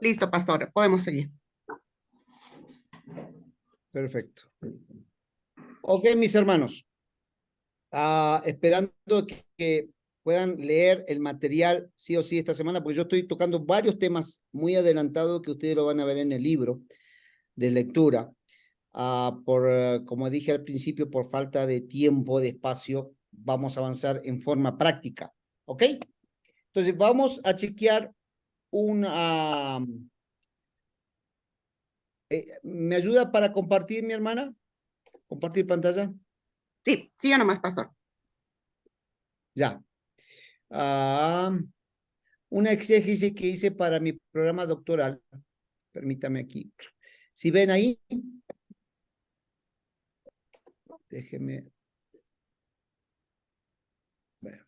Listo, pastor, podemos seguir. Perfecto. Ok, mis hermanos. Esperando que puedan leer el material sí o sí esta semana, porque yo estoy tocando varios temas muy adelantados que ustedes lo van a ver en el libro de lectura. Como dije al principio, por falta de tiempo, de espacio, vamos a avanzar en forma práctica. ¿Ok? Entonces, vamos a chequear una... ¿me ayuda para compartir, mi hermana? ¿Compartir pantalla? Sí, siga nomás, pastor. Ya. Ah, una exégesis que hice para mi programa doctoral. Permítame aquí. Si ven ahí, déjenme. Bueno.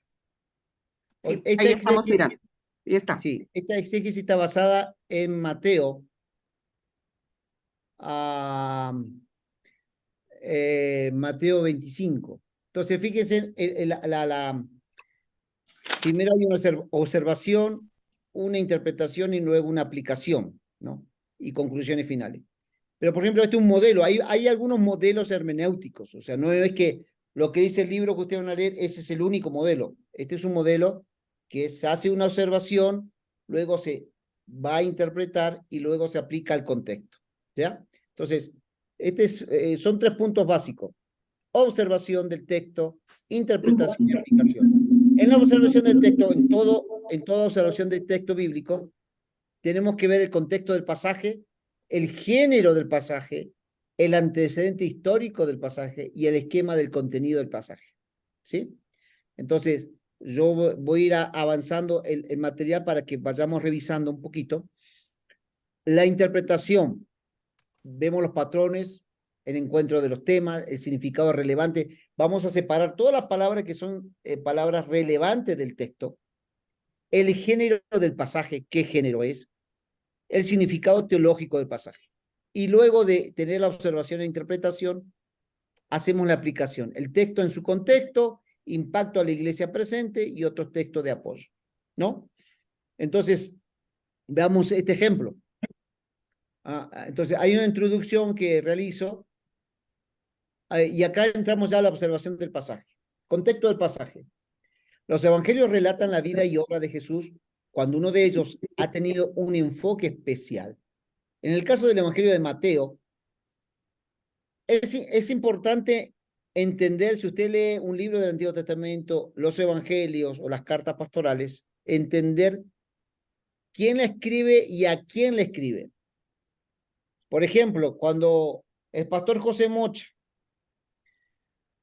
Sí, Esta ahí estamos exégesis, mirando. Ahí está. sí, esta exégesis está basada en Mateo, ah, Mateo 25. Entonces, fíjense, primero hay una observación, una interpretación y luego una aplicación, ¿no? Y conclusiones finales. Pero, por ejemplo, este es un modelo. Hay algunos modelos hermenéuticos. O sea, no es que lo que dice el libro que ustedes van a leer, ese es el único modelo. Este es un modelo que se hace una observación, luego se va a interpretar y luego se aplica al contexto. ¿Ya? Entonces, son 3 puntos básicos. Observación del texto, interpretación y aplicación. En la observación del texto, en toda observación del texto bíblico, tenemos que ver el contexto del pasaje, el género del pasaje, el antecedente histórico del pasaje y el esquema del contenido del pasaje. ¿Sí? Entonces, yo voy a ir avanzando el material para que vayamos revisando un poquito. La interpretación, vemos los patrones, el encuentro de los temas, el significado relevante. Vamos a separar todas las palabras que son palabras relevantes del texto, el género del pasaje, qué género es, el significado teológico del pasaje. Y luego de tener la observación e interpretación, hacemos la aplicación. El texto en su contexto, impacto a la iglesia presente y otros textos de apoyo, ¿no? Entonces, veamos este ejemplo. Entonces, hay una introducción que realizo y acá entramos ya a la observación del pasaje. Contexto del pasaje. Los evangelios relatan la vida y obra de Jesús cuando uno de ellos ha tenido un enfoque especial. En el caso del evangelio de Mateo, es importante entender, si usted lee un libro del Antiguo Testamento, los evangelios o las cartas pastorales, entender quién la escribe y a quién la escribe. Por ejemplo, cuando el pastor José Mocha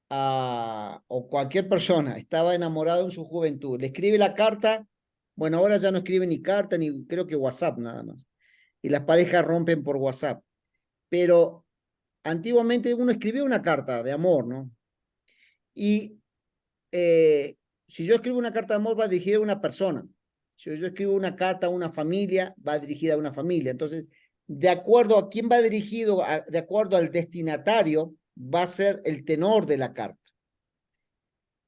o cualquier persona estaba enamorado en su juventud, le escribe la carta, bueno, ahora ya no escribe ni carta, ni creo que WhatsApp nada más. Y las parejas rompen por WhatsApp. Pero antiguamente uno escribía una carta de amor, ¿no? Y si yo escribo una carta de amor, va dirigida a una persona. Si yo escribo una carta a una familia, va dirigida a una familia. Entonces, de acuerdo a quién va dirigido, de acuerdo al destinatario, va a ser el tenor de la carta.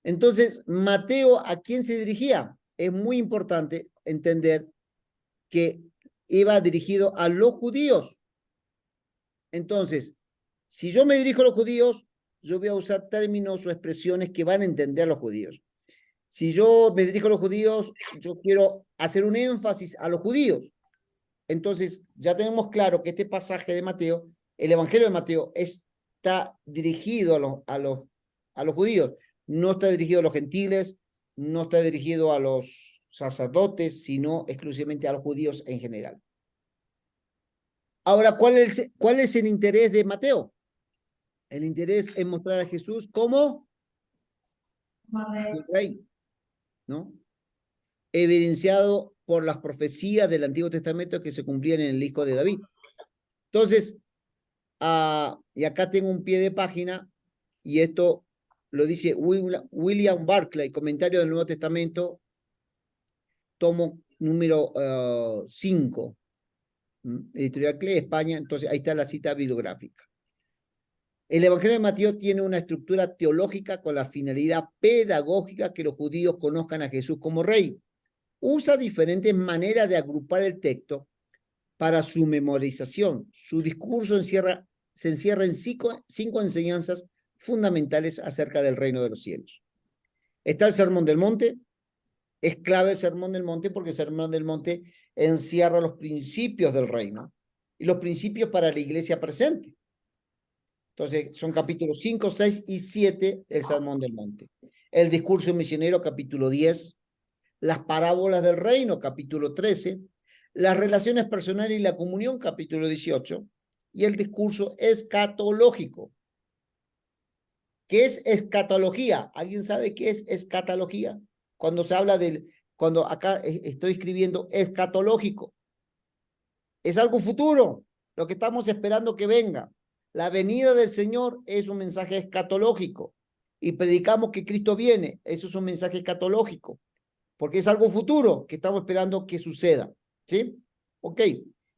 Entonces, Mateo, ¿a quién se dirigía? Es muy importante entender que iba dirigido a los judíos. Entonces, si yo me dirijo a los judíos, yo voy a usar términos o expresiones que van a entender los judíos. Si yo me dirijo a los judíos, yo quiero hacer un énfasis a los judíos. Entonces, ya tenemos claro que este pasaje de Mateo, el Evangelio de Mateo, está dirigido a los judíos. No está dirigido a los gentiles, no está dirigido a los sacerdotes, sino exclusivamente a los judíos en general. Ahora, ¿cuál es el interés de Mateo? El interés es mostrar a Jesús como un rey, ¿no? Evidenciado por las profecías del Antiguo Testamento que se cumplían en el hijo de David. Entonces, y acá tengo un pie de página, y esto lo dice William Barclay, comentario del Nuevo Testamento, tomo número 5, editorial CLE, España. Entonces, ahí está la cita bibliográfica. El Evangelio de Mateo tiene una estructura teológica con la finalidad pedagógica que los judíos conozcan a Jesús como rey. Usa diferentes maneras de agrupar el texto para su memorización. Su discurso se encierra en cinco enseñanzas fundamentales acerca del reino de los cielos. Está el Sermón del Monte. Es clave el Sermón del Monte porque el Sermón del Monte encierra los principios del reino y los principios para la iglesia presente. Entonces, son capítulos 5, 6 y 7 del Sermón del Monte. El discurso misionero, capítulo 10. Las parábolas del reino, capítulo 13. Las relaciones personales y la comunión, capítulo 18. Y el discurso escatológico. ¿Qué es escatología? ¿Alguien sabe qué es escatología? Cuando se habla cuando acá estoy escribiendo escatológico. Es algo futuro, lo que estamos esperando que venga. La venida del Señor es un mensaje escatológico. Y predicamos que Cristo viene. Eso es un mensaje escatológico. Porque es algo futuro que estamos esperando que suceda. ¿Sí? Ok.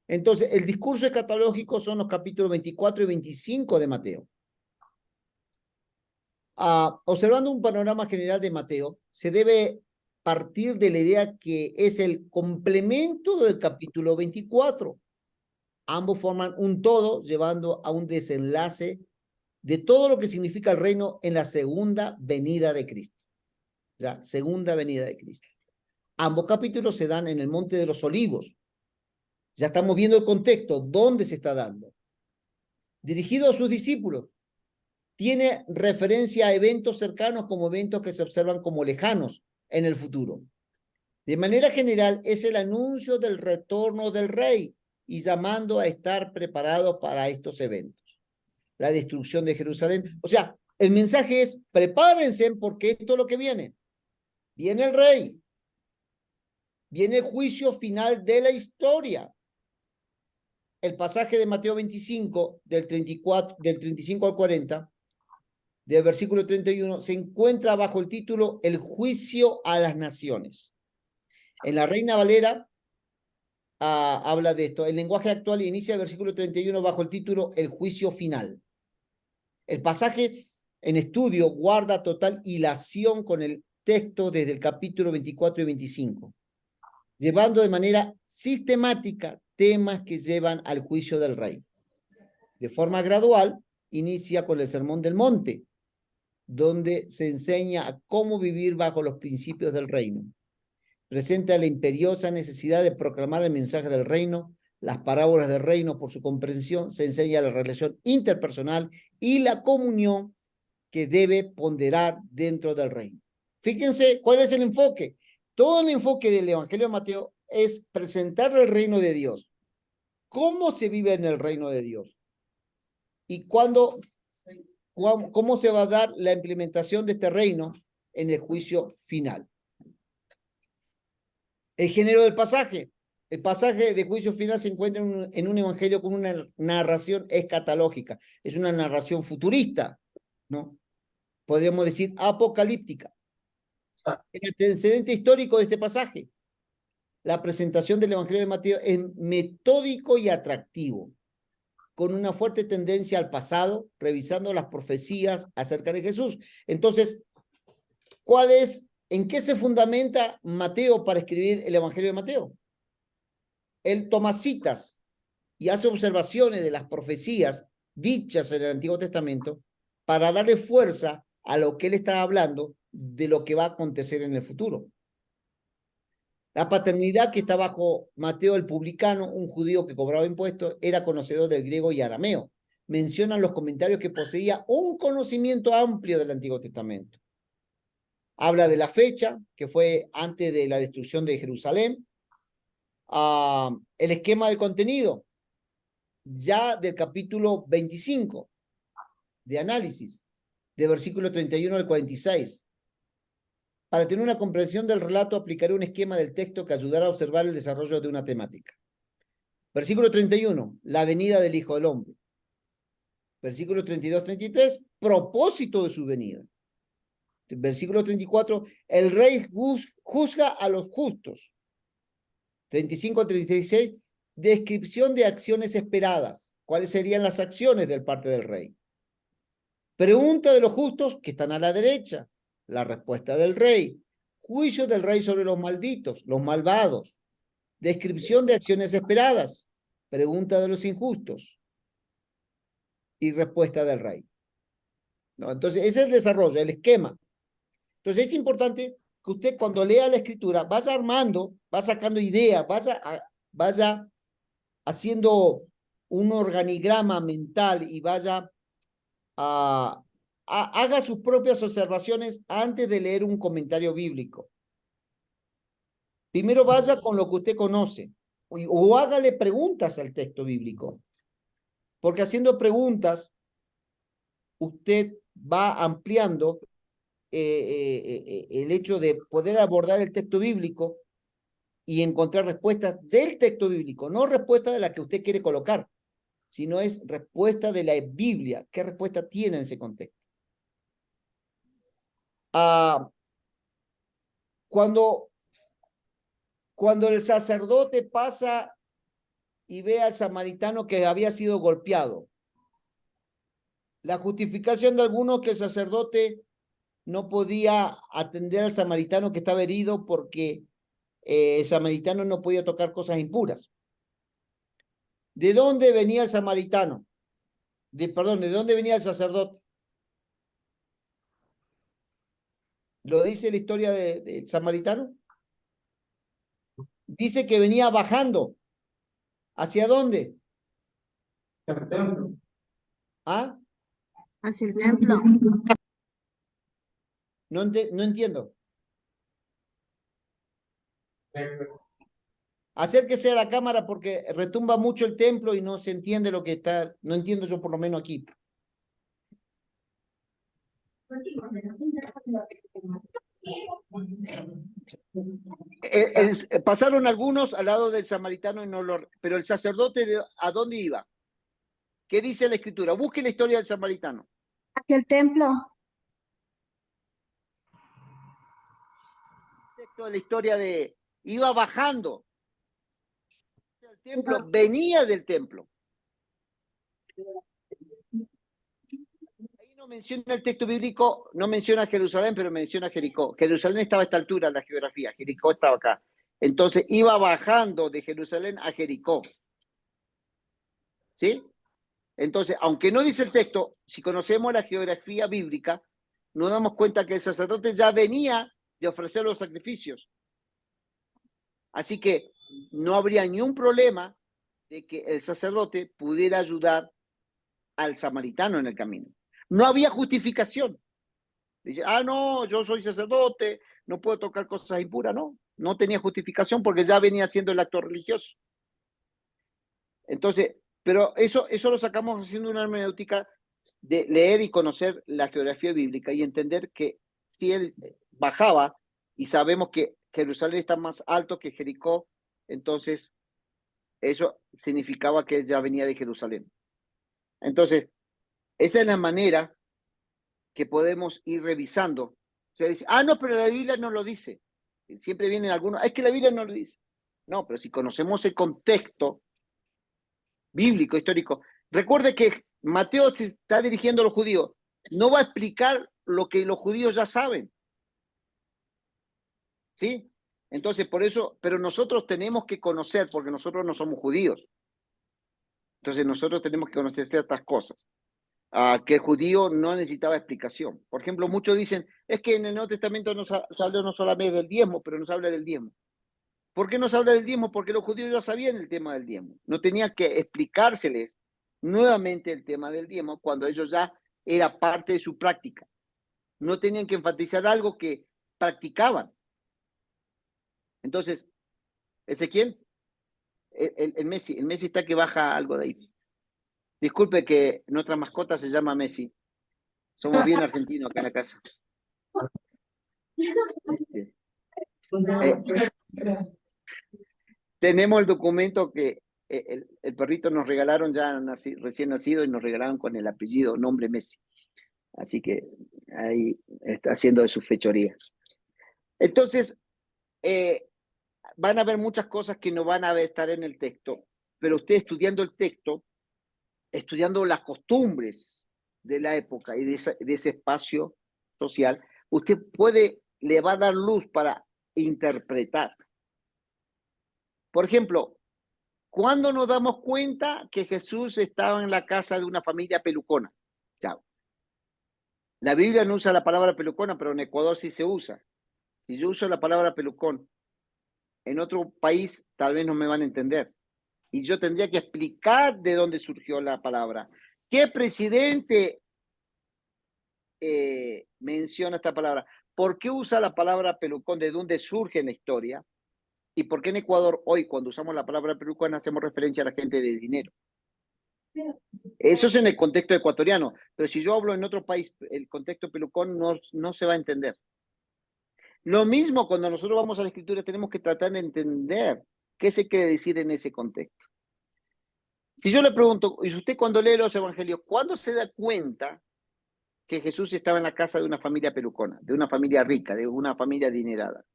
Entonces, el discurso escatológico son los capítulos 24 y 25 de Mateo. Observando un panorama general de Mateo, se debe partir de la idea que es el complemento del capítulo 24. Ambos forman un todo, llevando a un desenlace de todo lo que significa el reino en la segunda venida de Cristo. La segunda venida de Cristo. Ambos capítulos se dan en el Monte de los Olivos. Ya estamos viendo el contexto, dónde se está dando. Dirigido a sus discípulos. Tiene referencia a eventos cercanos como eventos que se observan como lejanos en el futuro. De manera general, es el anuncio del retorno del rey y llamando a estar preparados para estos eventos. La destrucción de Jerusalén. O sea, el mensaje es, prepárense porque esto es lo que viene. Viene el rey. Viene el juicio final de la historia. El pasaje de Mateo 25, del 35 al 40, del versículo 31, se encuentra bajo el título El juicio a las naciones. En la Reina Valera habla de esto. El lenguaje actual inicia el versículo 31 bajo el título El juicio final. El pasaje en estudio guarda total hilación con el texto desde el capítulo 24 y 25, llevando de manera sistemática temas que llevan al juicio del rey. De forma gradual, inicia con el Sermón del Monte, donde se enseña a cómo vivir bajo los principios del reino. Presenta la imperiosa necesidad de proclamar el mensaje del reino, las parábolas del reino por su comprensión, se enseña la relación interpersonal y la comunión que debe ponderar dentro del reino. Fíjense cuál es el enfoque. Todo el enfoque del Evangelio de Mateo es presentar el reino de Dios. ¿Cómo se vive en el reino de Dios? Y cómo se va a dar la implementación de este reino en el juicio final. El género del pasaje. El pasaje de juicio final se encuentra en un evangelio con una narración escatológica. Es una narración futurista, ¿no? Podríamos decir apocalíptica. El antecedente histórico de este pasaje. La presentación del evangelio de Mateo es metódico y atractivo, con una fuerte tendencia al pasado, revisando las profecías acerca de Jesús. Entonces, ¿en qué se fundamenta Mateo para escribir el Evangelio de Mateo? Él toma citas y hace observaciones de las profecías dichas en el Antiguo Testamento para darle fuerza a lo que él está hablando de lo que va a acontecer en el futuro. La paternidad que está bajo Mateo el publicano, un judío que cobraba impuestos, era conocedor del griego y arameo. Mencionan los comentarios que poseía un conocimiento amplio del Antiguo Testamento. Habla de la fecha, que fue antes de la destrucción de Jerusalén. El esquema del contenido, ya del capítulo 25 de análisis, de versículo 31 al 46. Para tener una comprensión del relato, aplicaré un esquema del texto que ayudará a observar el desarrollo de una temática. Versículo 31, la venida del Hijo del Hombre. Versículo 32-33, propósito de su venida. Versículo 34, el rey juzga a los justos. 35-36, descripción de acciones esperadas. ¿Cuáles serían las acciones del parte del rey? Pregunta de los justos que están a la derecha. La respuesta del rey. Juicio del rey sobre los malditos, los malvados. Descripción de acciones esperadas. pregunta de los injustos y respuesta del rey. ¿No? Entonces, ese es el desarrollo, el esquema. Entonces, es importante que usted cuando lea la escritura vaya armando, va sacando ideas, vaya haciendo un organigrama mental y vaya haga sus propias observaciones antes de leer un comentario bíblico. Primero vaya con lo que usted conoce o hágale preguntas al texto bíblico, porque haciendo preguntas usted va ampliando el hecho de poder abordar el texto bíblico y encontrar respuestas del texto bíblico, no respuesta de la que usted quiere colocar, sino es respuesta de la Biblia. ¿Qué respuesta tiene en ese contexto? Cuando el sacerdote pasa y ve al samaritano que había sido golpeado, la justificación de algunos que el sacerdote no podía atender al samaritano que estaba herido porque el samaritano no podía tocar cosas impuras. ¿De dónde venía el samaritano? Perdón, ¿de dónde venía el sacerdote? ¿Lo dice la historia del samaritano? Dice que venía bajando. ¿Hacia dónde? ¿Ah? Hacia el templo. No entiendo. Acérquese a la cámara porque retumba mucho el templo y no se entiende lo que está, no entiendo yo por lo menos aquí. Pasaron algunos al lado del samaritano, pero el sacerdote, ¿a dónde iba? ¿Qué dice la escritura? Busque la historia del samaritano. Hacia el templo. La historia de iba bajando al templo, venía del templo. Ahí no menciona el texto bíblico, no menciona Jerusalén, pero menciona Jericó. Jerusalén estaba a esta altura en la geografía, Jericó estaba acá. Entonces iba bajando de Jerusalén a Jericó. ¿Sí? Entonces, aunque no dice el texto, si conocemos la geografía bíblica, nos damos cuenta que el sacerdote ya venía de ofrecer los sacrificios. Así que no habría ni un problema de que el sacerdote pudiera ayudar al samaritano en el camino. No había justificación. Dice, no, yo soy sacerdote, no puedo tocar cosas impuras. No tenía justificación porque ya venía haciendo el acto religioso. Entonces, pero eso lo sacamos haciendo una hermenéutica de leer y conocer la geografía bíblica y entender que si él bajaba, y sabemos que Jerusalén está más alto que Jericó, entonces eso significaba que él ya venía de Jerusalén. Entonces, esa es la manera que podemos ir revisando. Se dice, no, pero la Biblia no lo dice. Siempre vienen algunos, es que la Biblia no lo dice. No, pero si conocemos el contexto bíblico, histórico, recuerde que Mateo se está dirigiendo a los judíos, no va a explicar lo que los judíos ya saben. ¿Sí? Entonces, por eso, pero nosotros tenemos que conocer, porque nosotros no somos judíos. Entonces, nosotros tenemos que conocer ciertas cosas. Que el judío no necesitaba explicación. Por ejemplo, muchos dicen, es que en el Nuevo Testamento se habla no solamente del diezmo, pero no se habla del diezmo. ¿Por qué no se habla del diezmo? Porque los judíos ya sabían el tema del diezmo. No tenía que explicárseles nuevamente el tema del diezmo cuando ellos ya era parte de su práctica. No tenían que enfatizar algo que practicaban. Entonces, Ezequiel, el Messi está que baja algo de ahí. Disculpe que nuestra mascota se llama Messi. Somos bien argentinos acá en la casa. Tenemos el documento que el perrito nos regalaron ya recién nacido y nos regalaron con el apellido, nombre Messi. Así que ahí está haciendo de su fechoría. Entonces, van a haber muchas cosas que no van a estar en el texto, pero usted estudiando el texto, estudiando las costumbres de la época y de ese espacio social, usted le va a dar luz para interpretar. Por ejemplo, ¿Cuándo nos damos cuenta que Jesús estaba en la casa de una familia pelucona? Chao. La Biblia no usa la palabra pelucona, pero en Ecuador sí se usa. Si yo uso la palabra pelucón, en otro país tal vez no me van a entender. Y yo tendría que explicar de dónde surgió la palabra. ¿Qué presidente menciona esta palabra? ¿Por qué usa la palabra pelucón? ¿De dónde surge en la historia? ¿Y por qué en Ecuador hoy, cuando usamos la palabra pelucón, hacemos referencia a la gente de dinero? Eso es en el contexto ecuatoriano, pero si yo hablo en otro país, el contexto pelucón no se va a entender. Lo mismo cuando nosotros vamos a la escritura, tenemos que tratar de entender qué se quiere decir en ese contexto. Si yo le pregunto, y usted cuando lee los evangelios, ¿cuándo se da cuenta que Jesús estaba en la casa de una familia pelucona, de una familia rica, de una familia adinerada?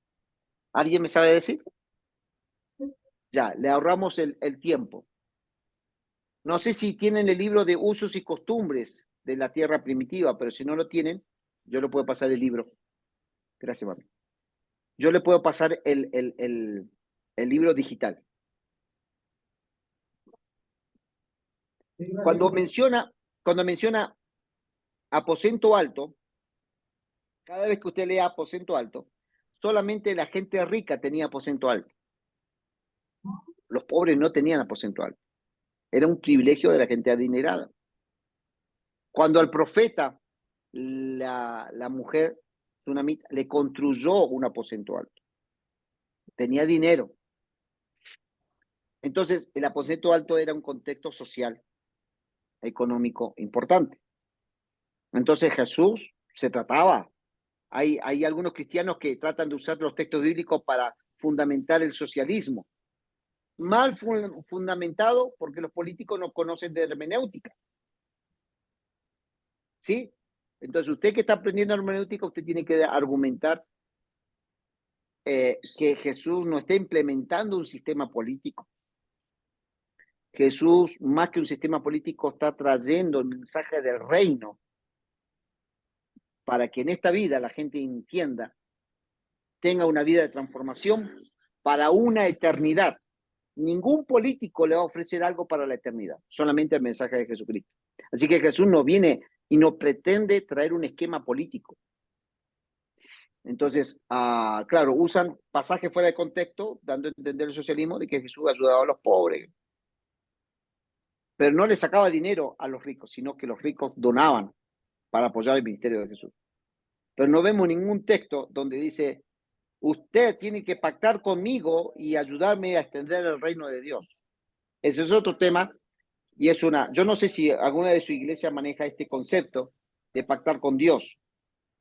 ¿Alguien me sabe decir? Ya, le ahorramos el tiempo. No sé si tienen el libro de usos y costumbres de la tierra primitiva, pero si no lo tienen, yo le puedo pasar el libro. Gracias, mami. Yo le puedo pasar el libro digital. Cuando menciona aposento alto, cada vez que usted lea aposento alto, solamente la gente rica tenía aposento alto. Los pobres no tenían aposento alto. Era un privilegio de la gente adinerada. Cuando al profeta, la mujer tsunamita le construyó un aposento alto. Tenía dinero. Entonces, el aposento alto era un contexto social, económico importante. Entonces, Jesús se trataba. Hay algunos cristianos que tratan de usar los textos bíblicos para fundamentar el socialismo. Mal fundamentado porque los políticos no conocen de hermenéutica. ¿Sí? Entonces, usted que está aprendiendo hermenéutica, usted tiene que argumentar que Jesús no está implementando un sistema político. Jesús, más que un sistema político, está trayendo el mensaje del reino para que en esta vida la gente entienda, tenga una vida de transformación para una eternidad. Ningún político le va a ofrecer algo para la eternidad, solamente el mensaje de Jesucristo. Así que Jesús no viene y no pretende traer un esquema político. Entonces, claro, usan pasajes fuera de contexto, dando a entender el socialismo de que Jesús ayudaba a los pobres, pero no le sacaba dinero a los ricos, sino que los ricos donaban para apoyar el ministerio de Jesús. Pero no vemos ningún texto donde dice, usted tiene que pactar conmigo y ayudarme a extender el reino de Dios. Ese es otro tema y yo no sé si alguna de su iglesia maneja este concepto de pactar con Dios.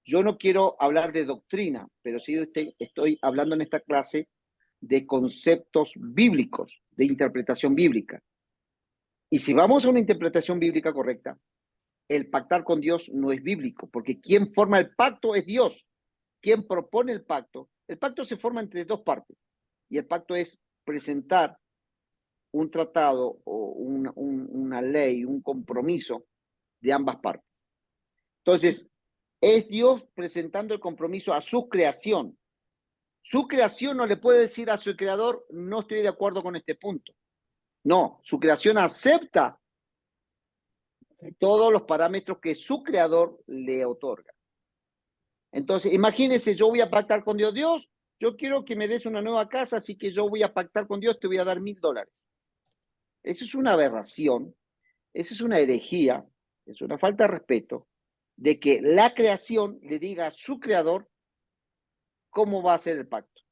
Yo no quiero hablar de doctrina, pero sí estoy hablando en esta clase de conceptos bíblicos, de interpretación bíblica. Y si vamos a una interpretación bíblica correcta, el pactar con Dios no es bíblico, porque quien forma el pacto es Dios. Quien propone el pacto se forma entre dos partes, y el pacto es presentar un tratado o una ley, un compromiso de ambas partes. Entonces, es Dios presentando el compromiso a su creación. Su creación no le puede decir a su creador, no estoy de acuerdo con este punto. No, su creación acepta todos los parámetros que su creador le otorga. Entonces, imagínense, yo voy a pactar con Dios. Dios, yo quiero que me des una nueva casa, así que yo voy a pactar con Dios, te voy a dar $1,000. Eso es una aberración, eso es una herejía, es una falta de respeto de que la creación le diga a su creador cómo va a ser el pacto.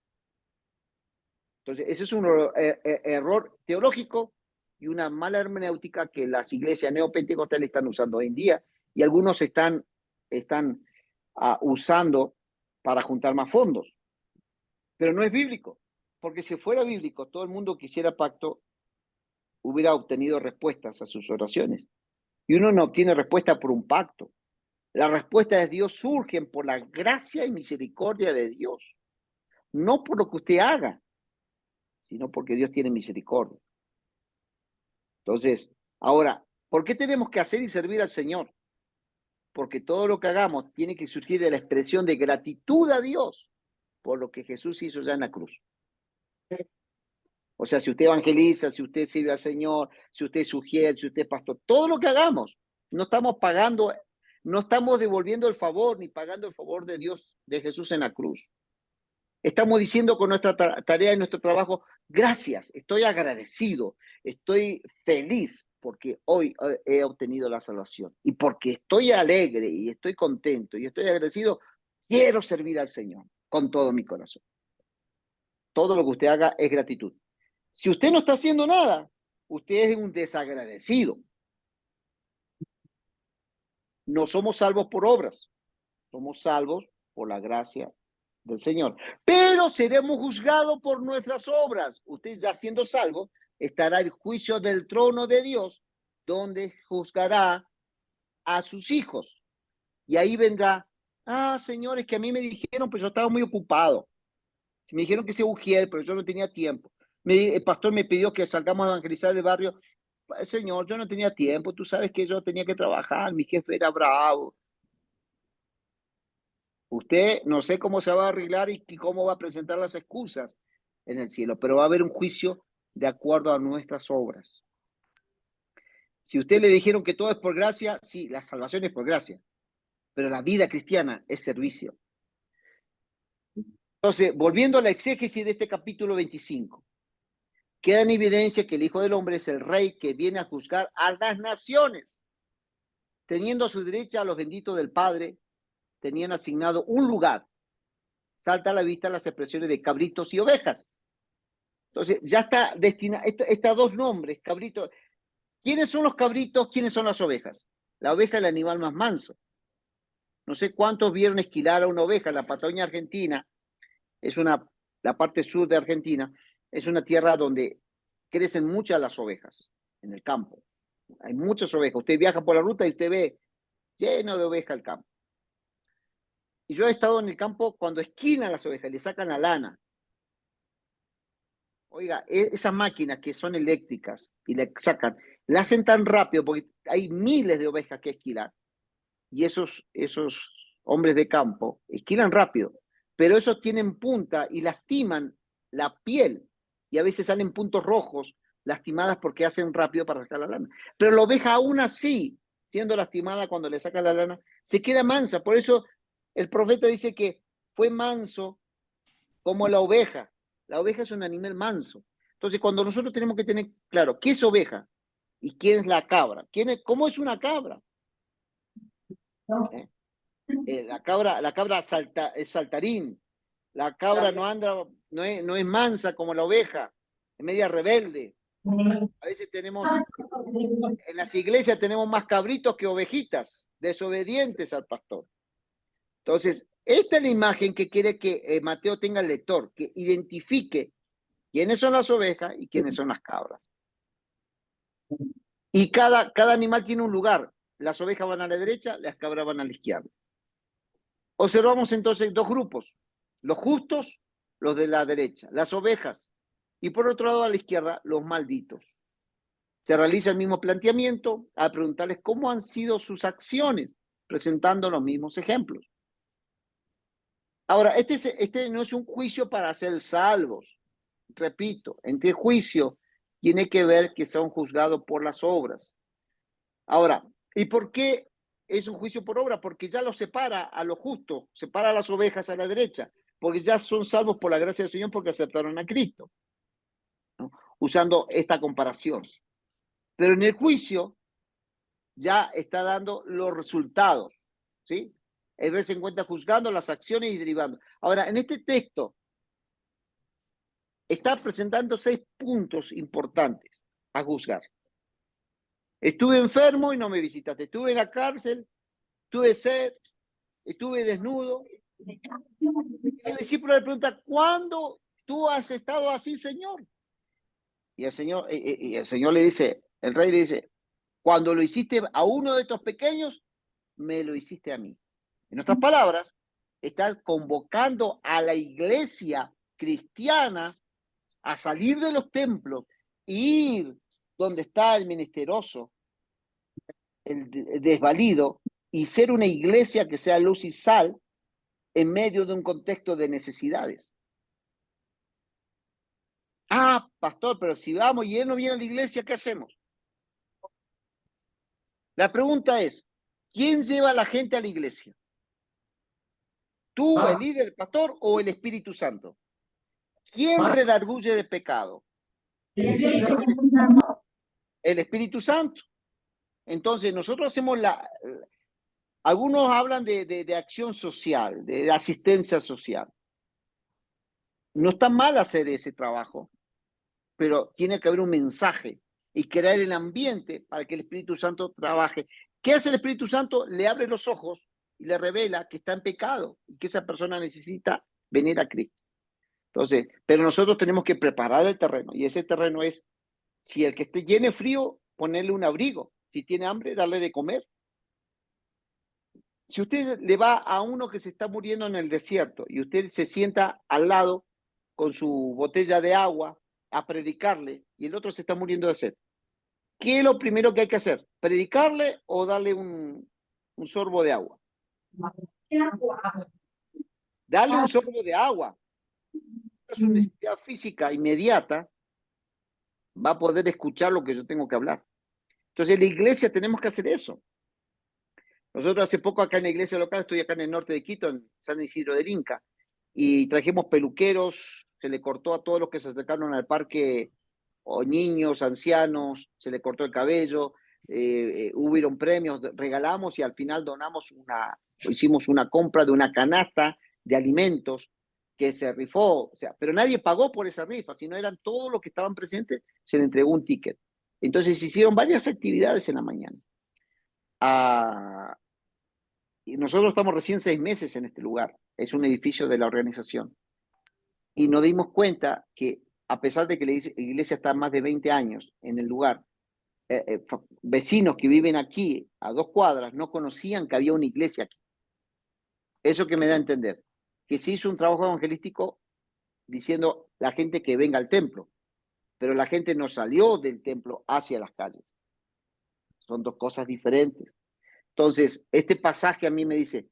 Entonces, ese es un error teológico y una mala hermenéutica que las iglesias neopentecostales están usando hoy en día y algunos están usando para juntar más fondos. Pero no es bíblico, porque si fuera bíblico, todo el mundo que hiciera pacto hubiera obtenido respuestas a sus oraciones. Y uno no obtiene respuesta por un pacto. Las respuestas de Dios surgen por la gracia y misericordia de Dios, no por lo que usted haga, sino porque Dios tiene misericordia. Entonces, ahora, ¿por qué tenemos que hacer y servir al Señor? Porque todo lo que hagamos tiene que surgir de la expresión de gratitud a Dios por lo que Jesús hizo ya en la cruz. O sea, si usted evangeliza, si usted sirve al Señor, si usted sugiere, si usted es pastor, todo lo que hagamos, no estamos pagando, no estamos devolviendo el favor ni pagando el favor de Dios, de Jesús en la cruz. Estamos diciendo con nuestra tarea y nuestro trabajo, gracias, estoy agradecido, estoy feliz porque hoy he obtenido la salvación. Y porque estoy alegre y estoy contento y estoy agradecido, quiero servir al Señor con todo mi corazón. Todo lo que usted haga es gratitud. Si usted no está haciendo nada, usted es un desagradecido. No somos salvos por obras, somos salvos por la gracia del Señor. Pero seremos juzgados por nuestras obras. Usted ya siendo salvo, estará el juicio del trono de Dios, donde juzgará a sus hijos. Y ahí vendrá, señores, que a mí me dijeron, pues yo estaba muy ocupado. Me dijeron que se ujiera, pero yo no tenía tiempo. El pastor me pidió que salgamos a evangelizar el barrio. Señor, yo no tenía tiempo, tú sabes que yo tenía que trabajar, mi jefe era bravo. Usted no sé cómo se va a arreglar y cómo va a presentar las excusas en el cielo, pero va a haber un juicio de acuerdo a nuestras obras. Si usted le dijeron que todo es por gracia, sí, la salvación es por gracia, pero la vida cristiana es servicio. Entonces, volviendo a la exégesis de este capítulo 25, queda en evidencia que el Hijo del Hombre es el Rey que viene a juzgar a las naciones. Teniendo a su derecha a los benditos del Padre, tenían asignado un lugar. Salta a la vista las expresiones de cabritos y ovejas. Entonces, ya está destinado, estos dos nombres, cabritos. ¿Quiénes son los cabritos? ¿Quiénes son las ovejas? La oveja es el animal más manso. No sé cuántos vieron esquilar a una oveja en la Patagonia Argentina. Es la parte sur de Argentina. Es una tierra donde crecen muchas las ovejas, en el campo. Hay muchas ovejas. Usted viaja por la ruta y usted ve lleno de ovejas el campo. Y yo he estado en el campo cuando esquilan las ovejas, le sacan la lana. Oiga, esas máquinas que son eléctricas y le sacan, la hacen tan rápido porque hay miles de ovejas que esquilar. Y esos hombres de campo esquilan rápido, pero esos tienen punta y lastiman la piel. Y a veces salen puntos rojos lastimadas porque hacen rápido para sacar la lana. Pero la oveja aún así, siendo lastimada cuando le sacan la lana, se queda mansa. Por eso el profeta dice que fue manso como la oveja. La oveja es un animal manso. Entonces, cuando nosotros tenemos que tener claro qué es oveja y quién es la cabra, ¿cómo es una cabra? La cabra es saltarín. La cabra no anda, no es mansa como la oveja, es media rebelde. A veces en las iglesias tenemos más cabritos que ovejitas, desobedientes al pastor. Entonces, esta es la imagen que quiere que Mateo tenga el lector, que identifique quiénes son las ovejas y quiénes son las cabras. Y cada animal tiene un lugar. Las ovejas van a la derecha, las cabras van a la izquierda. Observamos entonces dos grupos, los justos, los de la derecha, las ovejas, y por otro lado a la izquierda, los malditos. Se realiza el mismo planteamiento al preguntarles cómo han sido sus acciones, presentando los mismos ejemplos. Ahora, este no es un juicio para ser salvos. Repito, entre juicio tiene que ver que son juzgados por las obras. Ahora, ¿y por qué es un juicio por obra? Porque ya los separa a lo justo, separa a las ovejas a la derecha, porque ya son salvos por la gracia del Señor porque aceptaron a Cristo, ¿no? Usando esta comparación. Pero en el juicio ya está dando los resultados, ¿sí? El rey se encuentra juzgando las acciones y derivando. Ahora, en este texto está presentando 6 puntos importantes a juzgar. Estuve enfermo y no me visitaste. Estuve en la cárcel, tuve sed, estuve desnudo. El discípulo le pregunta, ¿cuándo tú has estado así, Señor? Y el Señor le dice, el rey le dice, cuando lo hiciste a uno de estos pequeños, me lo hiciste a mí. En otras palabras, está convocando a la iglesia cristiana a salir de los templos e ir donde está el menesteroso, el desvalido, y ser una iglesia que sea luz y sal en medio de un contexto de necesidades. pastor, pero si vamos y él no viene a la iglesia, ¿qué hacemos? La pregunta es, ¿quién lleva a la gente a la iglesia? ¿Tú, el líder, el pastor o el Espíritu Santo? ¿Quién redarguye de pecado? El Espíritu Santo. Entonces, nosotros hacemos algunos hablan de acción social, de asistencia social. No está mal hacer ese trabajo, pero tiene que haber un mensaje y crear el ambiente para que el Espíritu Santo trabaje. ¿Qué hace el Espíritu Santo? Le abre los ojos y le revela que está en pecado y que esa persona necesita venir a Cristo. Entonces, pero nosotros tenemos que preparar el terreno, y ese terreno es, si el que tiene frío, ponerle un abrigo, si tiene hambre, darle de comer. Si usted le va a uno que se está muriendo en el desierto y usted se sienta al lado con su botella de agua a predicarle y el otro se está muriendo de sed, ¿qué es lo primero que hay que hacer? ¿Predicarle o darle un sorbo de agua? Darle un sorbo de agua. Es una necesidad física inmediata, va a poder escuchar lo que yo tengo que hablar. Entonces, en la iglesia tenemos que hacer eso. Nosotros hace poco acá en la iglesia local, estoy acá en el norte de Quito, en San Isidro del Inca, y trajimos peluqueros, se le cortó a todos los que se acercaron al parque, o niños, ancianos, se le cortó el cabello, hubieron premios, regalamos y al final hicimos una compra de una canasta de alimentos que se rifó, o sea, pero nadie pagó por esa rifa, sino eran todos los que estaban presentes, se le entregó un ticket. Entonces se hicieron varias actividades en la mañana. Y nosotros estamos recién 6 meses en este lugar, es un edificio de la organización. Y nos dimos cuenta que a pesar de que la iglesia está más de 20 años en el lugar, vecinos que viven aquí a 2 cuadras no conocían que había una iglesia aquí. Eso que me da a entender, que se hizo un trabajo evangelístico diciendo la gente que venga al templo, pero la gente no salió del templo hacia las calles. Son 2 cosas diferentes. Entonces, este pasaje a mí me dice,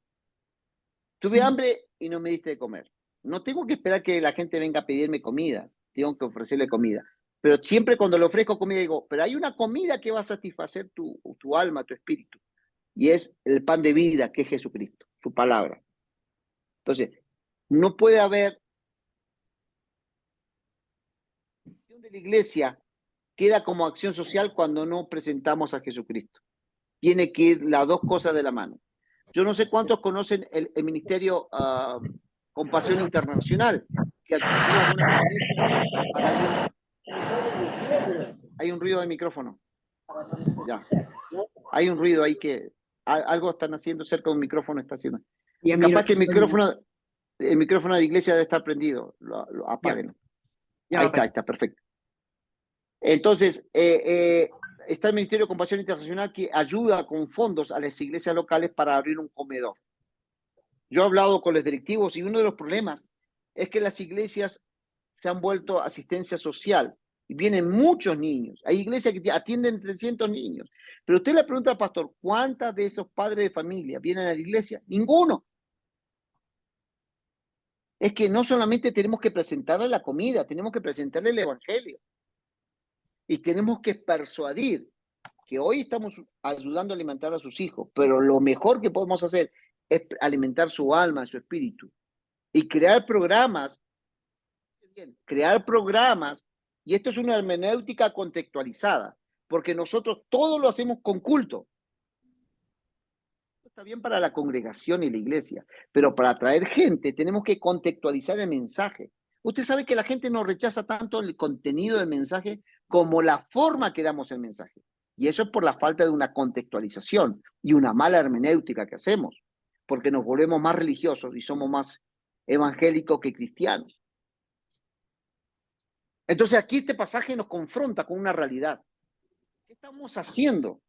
tuve hambre y no me diste de comer. No tengo que esperar que la gente venga a pedirme comida, tengo que ofrecerle comida. Pero siempre cuando le ofrezco comida digo, pero hay una comida que va a satisfacer tu alma, tu espíritu. Y es el pan de vida, que es Jesucristo, su palabra. Entonces, no puede haber de la iglesia queda como acción social cuando no presentamos a Jesucristo. Tiene que ir las 2 cosas de la mano. Yo no sé cuántos conocen el ministerio Compasión Internacional, que actúa algunas iglesias. Hay un ruido de micrófono. Ya. Hay un ruido ahí que algo están haciendo cerca de un micrófono, está haciendo. Capaz que el micrófono de la iglesia debe estar prendido. Apáguenlo. Ahí está, perfecto. Entonces, está el Ministerio de Compasión Internacional que ayuda con fondos a las iglesias locales para abrir un comedor. Yo he hablado con los directivos y uno de los problemas es que las iglesias se han vuelto asistencia social y vienen muchos niños. Hay iglesias que atienden 300 niños. Pero usted le pregunta al pastor, ¿cuántas de esos padres de familia vienen a la iglesia? Ninguno. Es que no solamente tenemos que presentarle la comida, tenemos que presentarle el evangelio. Y tenemos que persuadir que hoy estamos ayudando a alimentar a sus hijos, pero lo mejor que podemos hacer es alimentar su alma, su espíritu. Y crear programas, y esto es una hermenéutica contextualizada, porque nosotros todo lo hacemos con culto. Está bien para la congregación y la iglesia, pero para atraer gente tenemos que contextualizar el mensaje. Usted sabe que la gente no rechaza tanto el contenido del mensaje como la forma que damos el mensaje. Y eso es por la falta de una contextualización y una mala hermenéutica que hacemos, porque nos volvemos más religiosos y somos más evangélicos que cristianos. Entonces aquí este pasaje nos confronta con una realidad. ¿Qué estamos haciendo?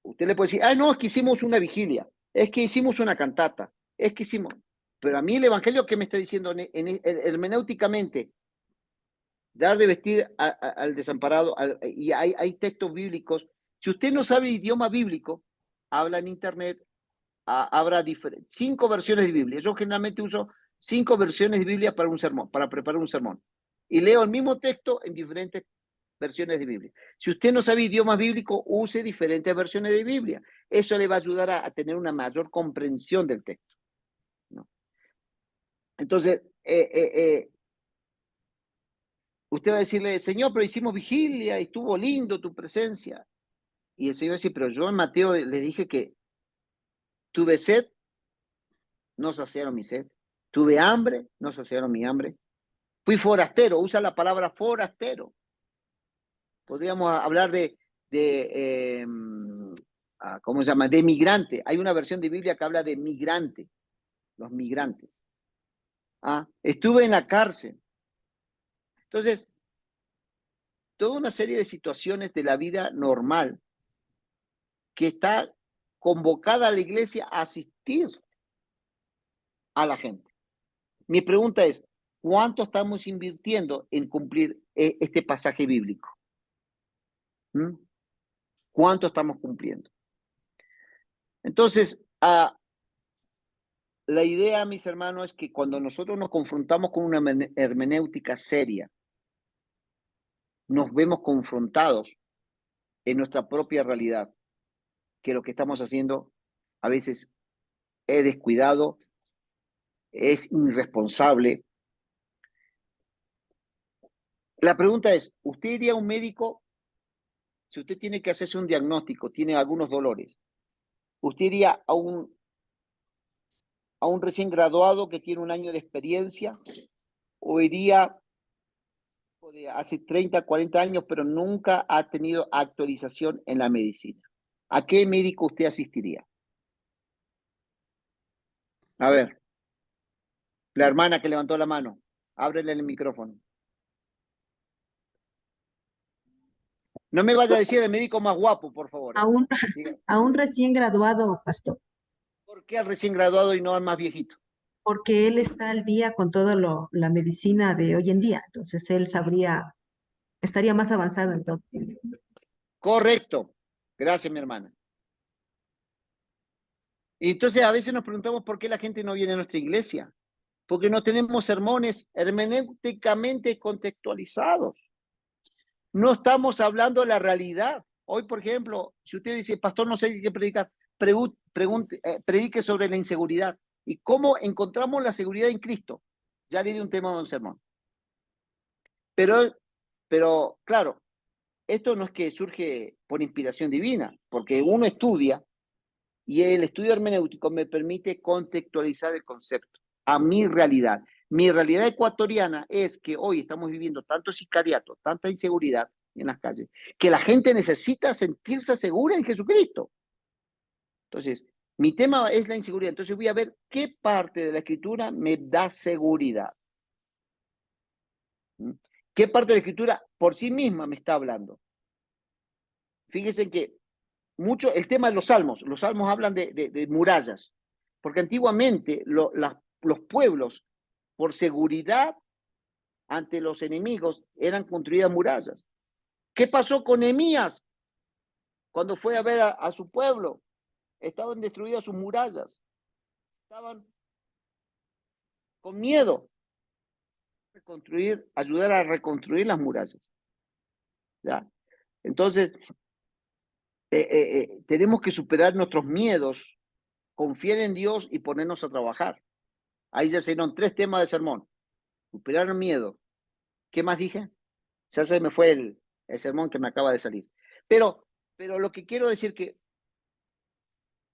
Usted le puede decir, no, es que hicimos una vigilia, es que hicimos una cantata, es que hicimos... Pero a mí el evangelio, ¿qué me está diciendo hermenéuticamente? Dar de vestir al desamparado, y hay textos bíblicos. Si usted no sabe el idioma bíblico, habla en internet, habrá 5 versiones de Biblia. Yo generalmente uso 5 versiones de Biblia para un sermón, para preparar un sermón. y leo el mismo texto en diferentes versiones de Biblia. Si usted no sabe idioma bíblico, use diferentes versiones de Biblia. Eso le va a ayudar a tener una mayor comprensión del texto, ¿no? Entonces, usted va a decirle, Señor, pero hicimos vigilia y estuvo lindo tu presencia. Y el Señor va a decir, pero yo en Mateo le dije que tuve sed, no saciaron mi sed. Tuve hambre, no saciaron mi hambre. Fui forastero, usa la palabra forastero. Podríamos hablar ¿cómo se llama? De migrante. Hay una versión de Biblia que habla de migrante, los migrantes. Estuve en la cárcel. Entonces, toda una serie de situaciones de la vida normal que está convocada a la iglesia a asistir a la gente. Mi pregunta es, ¿cuánto estamos invirtiendo en cumplir este pasaje bíblico? ¿Cuánto estamos cumpliendo? Entonces, la idea, mis hermanos, es que cuando nosotros nos confrontamos con una hermenéutica seria, nos vemos confrontados en nuestra propia realidad, que lo que estamos haciendo a veces es descuidado, es irresponsable. La pregunta es, ¿usted iría a un médico si usted tiene que hacerse un diagnóstico, tiene algunos dolores? ¿Usted iría a un recién graduado que tiene un año de experiencia o iría de hace 30, 40 años, pero nunca ha tenido actualización en la medicina? ¿A qué médico usted asistiría? A ver, la hermana que levantó la mano, ábrele el micrófono. No me vaya a decir el médico más guapo, por favor. A un recién graduado, pastor, ¿Por qué al recién graduado y no al más viejito? porque él está al día con toda la medicina de hoy en día, entonces él estaría más avanzado en todo. Correcto. Gracias, mi hermana. Y entonces a veces nos preguntamos por qué la gente no viene a nuestra iglesia. Porque no tenemos sermones hermenéuticamente contextualizados. No estamos hablando de la realidad. Hoy, por ejemplo, si usted dice, pastor, no sé qué predicar, predique sobre la inseguridad. ¿Y cómo encontramos la seguridad en Cristo? Ya le di un tema de un sermón. Pero claro, esto no es que surge por inspiración divina, porque uno estudia y el estudio hermenéutico me permite contextualizar el concepto a mi realidad. Mi realidad ecuatoriana es que hoy estamos viviendo tanto sicariato, tanta inseguridad en las calles, que la gente necesita sentirse segura en Jesucristo. Entonces, mi tema es la inseguridad. Entonces voy a ver qué parte de la Escritura me da seguridad. ¿Qué parte de la Escritura por sí misma me está hablando? Fíjense que el tema de los salmos hablan de murallas, porque antiguamente los pueblos, por seguridad ante los enemigos, eran construidas murallas. ¿Qué pasó con Nehemías cuando fue a ver a su pueblo? Estaban destruidas sus murallas, estaban con miedo. Ayudar a reconstruir las murallas. ¿Ya? Entonces, tenemos que superar nuestros miedos, confiar en Dios y ponernos a trabajar. Ahí ya se dieron 3 temas de sermón. Superar el miedo. ¿Qué más dije? Ya se me fue el sermón que me acaba de salir. Pero lo que quiero decir que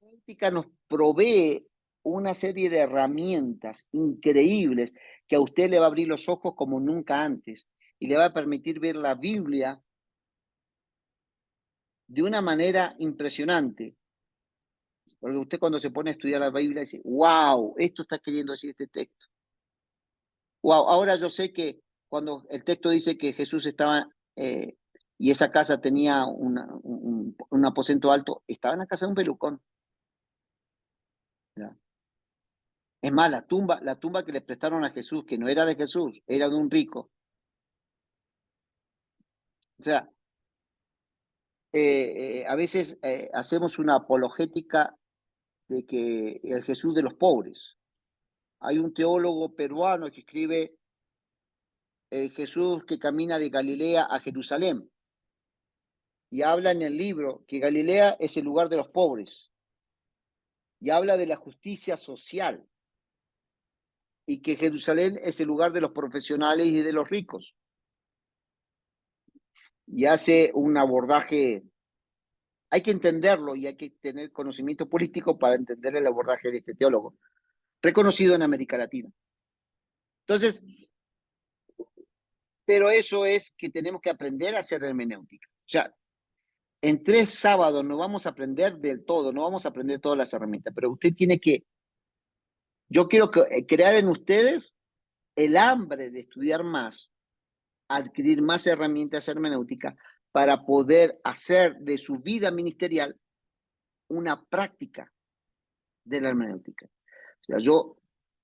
la práctica nos provee una serie de herramientas increíbles que a usted le va a abrir los ojos como nunca antes y le va a permitir ver la Biblia de una manera impresionante. Porque usted cuando se pone a estudiar la Biblia dice, wow, esto está queriendo decir este texto. Wow, ahora yo sé que cuando el texto dice que Jesús estaba y esa casa tenía un aposento alto, estaba en la casa de un pelucón. ¿Ya? Es más, la tumba que le prestaron a Jesús, que no era de Jesús, era de un rico. O sea, a veces hacemos una apologética de que el Jesús de los pobres. Hay un teólogo peruano que escribe Jesús que camina de Galilea a Jerusalén. Y habla en el libro que Galilea es el lugar de los pobres. Y habla de la justicia social. Y que Jerusalén es el lugar de los profesionales y de los ricos. Y hace un abordaje, hay que entenderlo y hay que tener conocimiento político para entender el abordaje de este teólogo, reconocido en América Latina. Entonces, pero eso es que tenemos que aprender a hacer hermenéutica. O sea, en 3 sábados no vamos a aprender del todo, no vamos a aprender todas las herramientas, pero usted tiene que, yo quiero crear en ustedes el hambre de estudiar más, adquirir más herramientas hermenéuticas para poder hacer de su vida ministerial una práctica de la hermenéutica. O sea, yo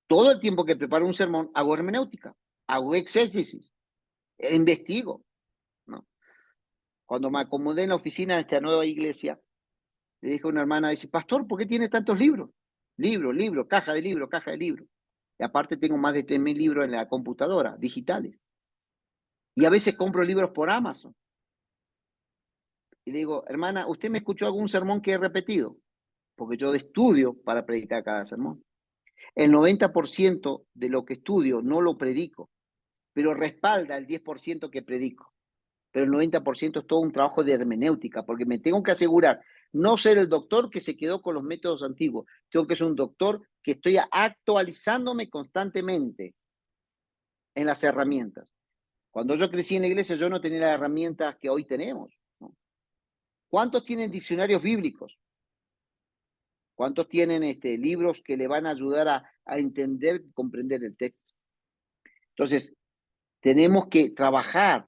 todo el tiempo que preparo un sermón hago hermenéutica, hago exégesis, investigo, ¿no? Cuando me acomodé en la oficina de esta nueva iglesia, le dije a una hermana, dice, pastor, ¿por qué tiene tantos libros? Libros, caja de libros, caja de libros. Y aparte tengo más de 3.000 libros en la computadora, digitales. Y a veces compro libros por Amazon. Y le digo, hermana, ¿usted me escuchó algún sermón que he repetido? Porque yo estudio para predicar cada sermón. El 90% de lo que estudio no lo predico, pero respalda el 10% que predico. Pero el 90% es todo un trabajo de hermenéutica, porque me tengo que asegurar no ser el doctor que se quedó con los métodos antiguos, tengo que ser un doctor que estoy actualizándome constantemente en las herramientas. Cuando yo crecí en la iglesia, yo no tenía las herramientas que hoy tenemos, ¿no? ¿Cuántos tienen diccionarios bíblicos? ¿Cuántos tienen libros que le van a ayudar a entender, comprender el texto? Entonces, tenemos que trabajar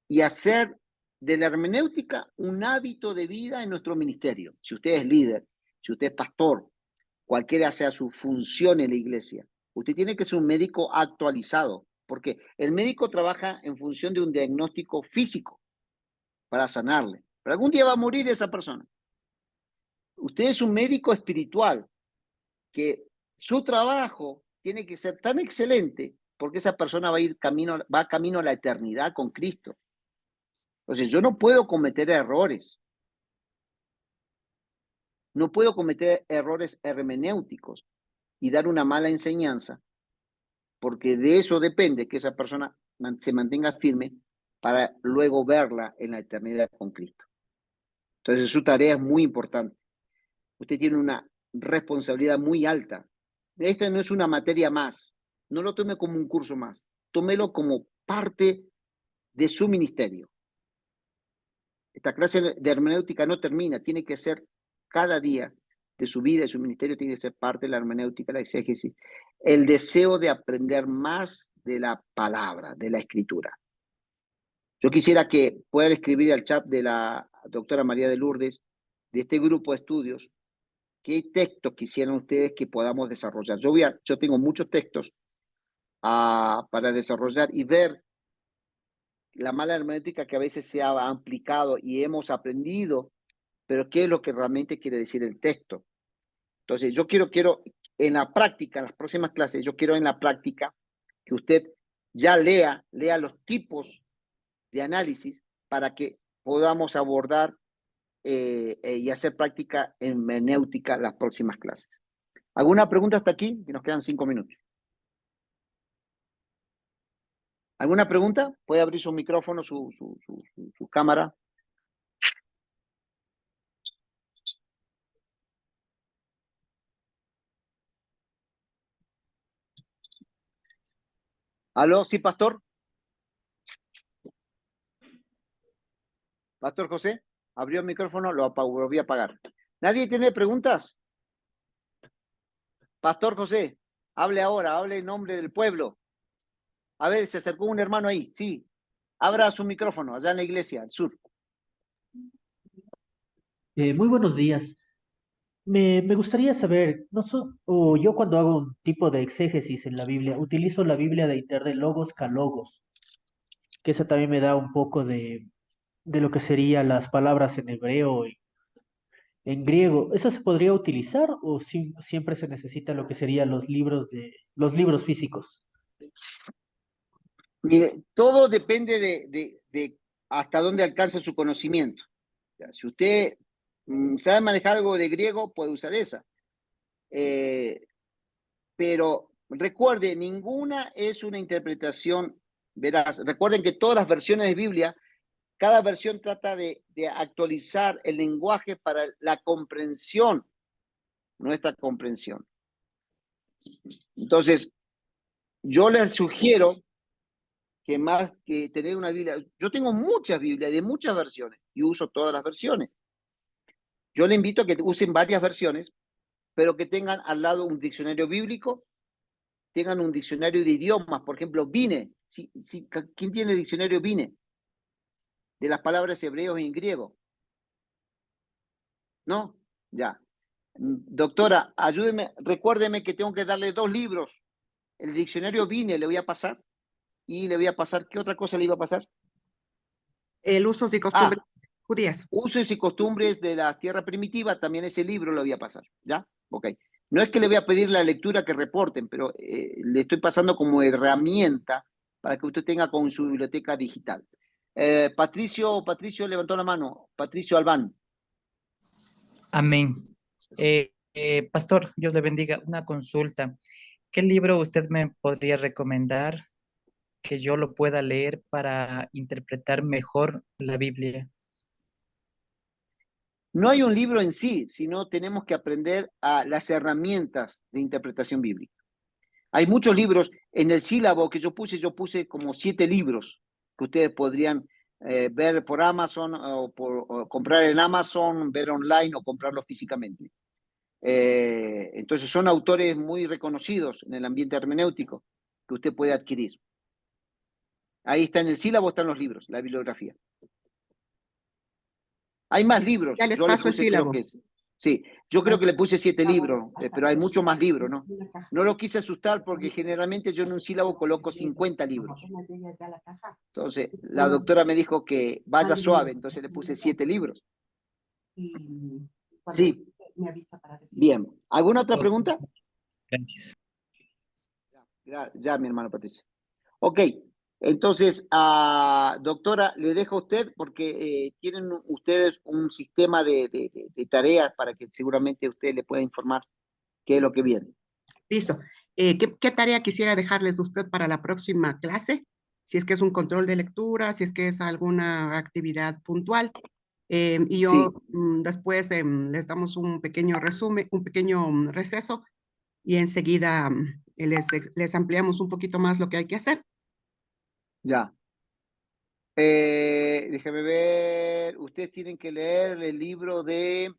y hacer de la hermenéutica un hábito de vida en nuestro ministerio. Si usted es líder, si usted es pastor, cualquiera sea su función en la iglesia, usted tiene que ser un médico actualizado, porque el médico trabaja en función de un diagnóstico físico para sanarle. Pero algún día va a morir esa persona. Usted es un médico espiritual, que su trabajo tiene que ser tan excelente porque esa persona va camino a la eternidad con Cristo. Entonces, yo no puedo cometer errores. No puedo cometer errores hermenéuticos y dar una mala enseñanza, porque de eso depende que esa persona se mantenga firme para luego verla en la eternidad con Cristo. Entonces, su tarea es muy importante. Usted tiene una responsabilidad muy alta. Esta no es una materia más. No lo tome como un curso más. Tómelo como parte de su ministerio. Esta clase de hermenéutica no termina, tiene que ser cada día de su vida y su ministerio, tiene que ser parte de la hermenéutica, la exégesis, el deseo de aprender más de la palabra, de la escritura. Yo quisiera que puedan escribir al chat de la doctora María de Lourdes, de este grupo de estudios, qué textos quisieran ustedes que podamos desarrollar. Yo tengo muchos textos para desarrollar y ver la mala hermenéutica que a veces se ha aplicado y hemos aprendido, pero qué es lo que realmente quiere decir el texto. Entonces, yo quiero en la práctica, en las próximas clases, yo quiero en la práctica que usted ya lea los tipos de análisis para que podamos abordar y hacer práctica hermenéutica las próximas clases. ¿Alguna pregunta hasta aquí? Que nos quedan 5 minutos. ¿Alguna pregunta? Puede abrir su micrófono, su cámara. ¿Aló? ¿Sí, pastor? Pastor José, abrió el micrófono, lo volví a apagar. ¿Nadie tiene preguntas? Pastor José, hable ahora, hable en nombre del pueblo. A ver, se acercó un hermano ahí, sí. Abra su micrófono, allá en la iglesia, al sur. Muy buenos días. Me gustaría saber, o yo cuando hago un tipo de exégesis en la Biblia, utilizo la Biblia de Inter de Logos Calogos, que esa también me da un poco de lo que serían las palabras en hebreo y en griego. ¿Eso se podría utilizar o siempre se necesita lo que serían los libros físicos? Mire, todo depende de hasta dónde alcanza su conocimiento. Ya, si usted sabe manejar algo de griego, puede usar esa. Pero recuerde, ninguna es una interpretación veraz. Recuerden que todas las versiones de Biblia, cada versión trata de actualizar el lenguaje para la comprensión, nuestra comprensión. Entonces, yo les sugiero que más que tener una Biblia, yo tengo muchas Biblias de muchas versiones y uso todas las versiones. Yo le invito a que usen varias versiones, pero que tengan al lado un diccionario bíblico, tengan un diccionario de idiomas, por ejemplo, Vine. ¿Quién tiene el diccionario Vine? De las palabras hebreos y en griego. ¿No? Ya. Doctora, ayúdeme, recuérdeme que tengo que darle 2 libros. El diccionario Vine le voy a pasar y le voy a pasar, ¿qué otra cosa le iba a pasar? El usos y costumbres judías. Usos y costumbres de la tierra primitiva, también ese libro lo voy a pasar, ¿ya? Ok. No es que le voy a pedir la lectura que reporten, pero le estoy pasando como herramienta para que usted tenga con su biblioteca digital. Patricio levantó la mano. Patricio Albán. Amén. Pastor, Dios le bendiga. Una consulta. ¿Qué libro usted me podría recomendar que yo lo pueda leer para interpretar mejor la Biblia? No hay un libro en sí, sino tenemos que aprender a las herramientas de interpretación bíblica. Hay muchos libros. En el sílabo que yo puse como 7 libros que ustedes podrían ver por Amazon o comprar en Amazon, ver online o comprarlo físicamente. Entonces son autores muy reconocidos en el ambiente hermenéutico que usted puede adquirir. Ahí está en el sílabo, están los libros, la bibliografía. Hay más libros. Ya les Yo le paso el puse, creo sílabo. que es. Sí, yo creo que le puse 7 libros, pero hay muchos más libros, ¿no? No lo quise asustar porque generalmente yo en un sílabo coloco 50 libros. Entonces, la doctora me dijo que vaya suave, entonces le puse 7 libros. Sí. Bien. ¿Alguna otra pregunta? Gracias. Ya, mi hermano Patricio. Ok, entonces, doctora, le dejo a usted porque tienen ustedes un sistema de tareas para que seguramente usted le pueda informar qué es lo que viene. Listo. ¿Qué tarea quisiera dejarles usted para la próxima clase? Si es que es un control de lectura, si es que es alguna actividad puntual. Y yo después les damos un pequeño resumen, un pequeño receso y enseguida les ampliamos un poquito más lo que hay que hacer. Ya. Déjame ver. Ustedes tienen que leer el libro de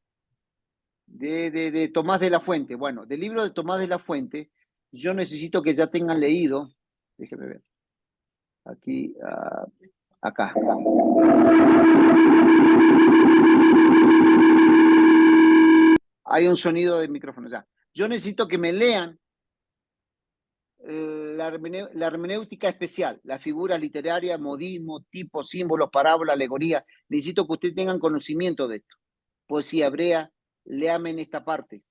Tomás de la Fuente. Bueno, del libro de Tomás de la Fuente, yo necesito que ya tengan leído. Déjame ver. Aquí, acá. Hay un sonido de micrófono ya. Yo necesito que me lean la hermenéutica especial, las figuras literarias, modismo, tipos, símbolos, parábola, alegoría. Necesito que ustedes tengan conocimiento de esto. Poesía hebrea, léame en esta parte.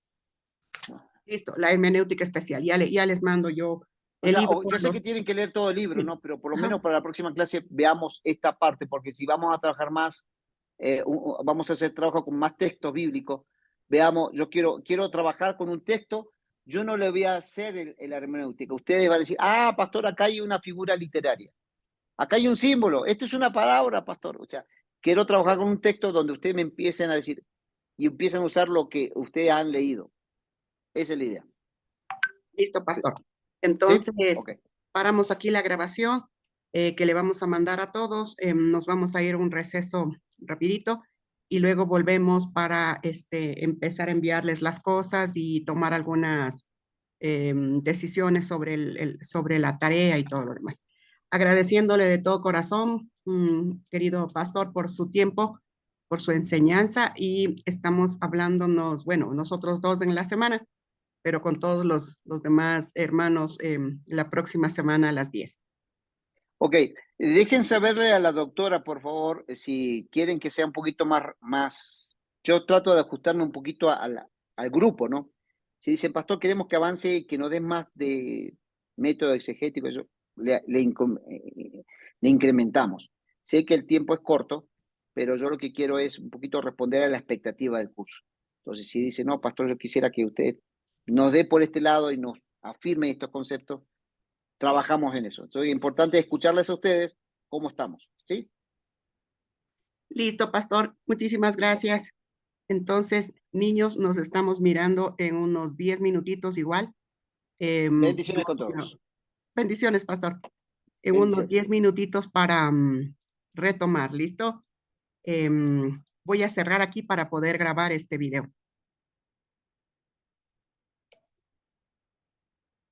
Listo, la hermenéutica especial. Ya les mando yo O el sea, libro. yo sé que tienen que leer todo el libro, Sí. ¿no? Pero por lo Ajá. menos para la próxima clase veamos esta parte, porque si vamos a trabajar más, vamos a hacer trabajo con más textos bíblicos. Veamos, yo quiero trabajar con un texto, yo no le voy a hacer el hermenéutica. Ustedes van a decir, pastor, acá hay una figura literaria. Acá hay un símbolo, esto es una palabra, pastor. O sea, quiero trabajar con un texto donde ustedes me empiecen a decir y empiecen a usar lo que ustedes han leído. Esa es la idea. Listo, pastor. Entonces, ¿Sí? Okay. paramos aquí la grabación que le vamos a mandar a todos. Nos vamos a ir a un receso rapidito y luego volvemos para empezar a enviarles las cosas y tomar algunas decisiones sobre la tarea y todo lo demás. Agradeciéndole de todo corazón, querido pastor, por su tiempo, por su enseñanza y estamos hablándonos, bueno, nosotros 2 en la semana, pero con todos los demás hermanos la próxima semana a las 10. Ok, dejen saberle a la doctora, por favor, si quieren que sea un poquito más. Yo trato de ajustarme un poquito al grupo, ¿no? Si dicen, pastor, queremos que avance y que nos den más de método exegético, eso, le incrementamos. Sé que el tiempo es corto, pero yo lo que quiero es un poquito responder a la expectativa del curso. Entonces, si dice, no, pastor, yo quisiera que usted nos dé por este lado y nos afirme estos conceptos, trabajamos en eso. Entonces, es importante escucharles a ustedes cómo estamos, ¿sí? Listo, pastor. Muchísimas gracias. Entonces, niños, nos estamos mirando en unos 10 minutitos igual. Bendiciones con todos. Bendiciones, pastor. En Bendiciones. unos 10 minutitos para retomar, ¿listo? Voy a cerrar aquí para poder grabar este video.